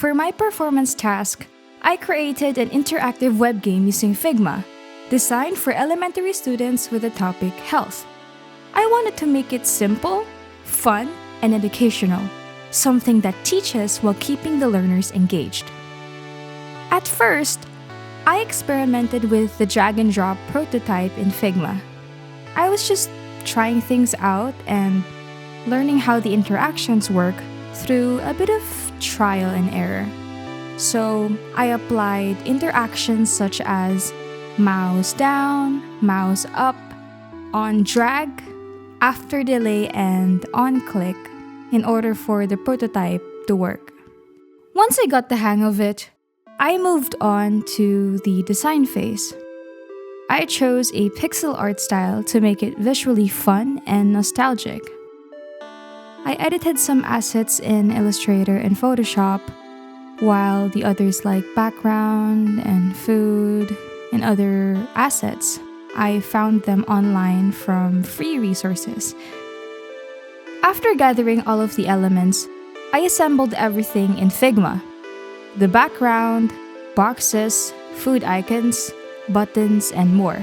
For my performance task, I created an interactive web game using FIGMA, designed for elementary students with the topic health. I wanted to make it simple, fun, and educational, something that teaches while keeping the learners engaged. At first, I experimented with the drag and drop prototype in FIGMA. I was just trying things out and learning how the interactions work through a bit of trial and error. So I applied interactions such as mouse down, mouse up, on drag, after delay, and on click in order for the prototype to work. Once I got the hang of it, I moved on to the design phase. I chose a pixel art style to make it visually fun and nostalgic. I edited some assets in Illustrator and Photoshop, while the others like background and food and other assets, I found them online from free resources. After gathering all of the elements, I assembled everything in FIGMA. The background, boxes, food icons, buttons, and more.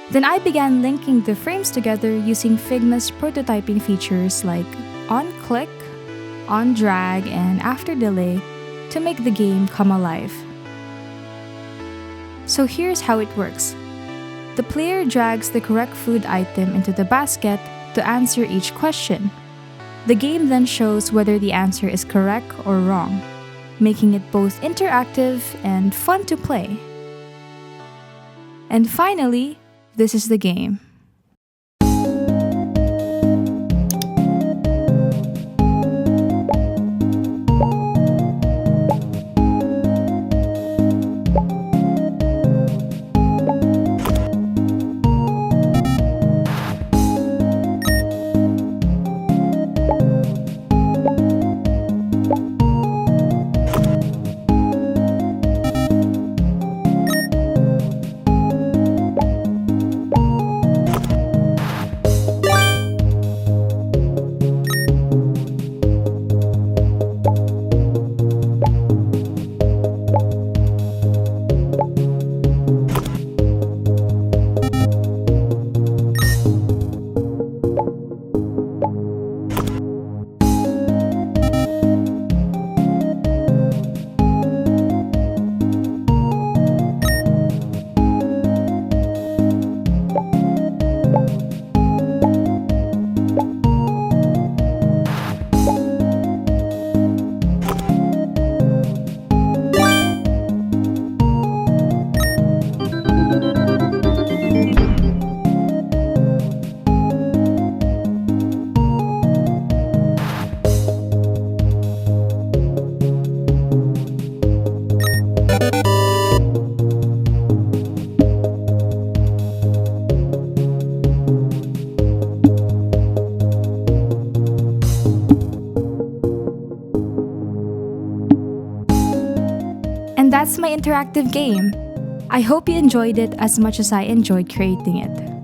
Then I began linking the frames together using FIGMA's prototyping features like on-click, on-drag, and after-delay to make the game come alive. So here's how it works. The player drags the correct food item into the basket to answer each question. The game then shows whether the answer is correct or wrong, making it both interactive and fun to play. And finally, this is the game. And that's my interactive game. I hope you enjoyed it as much as I enjoyed creating it.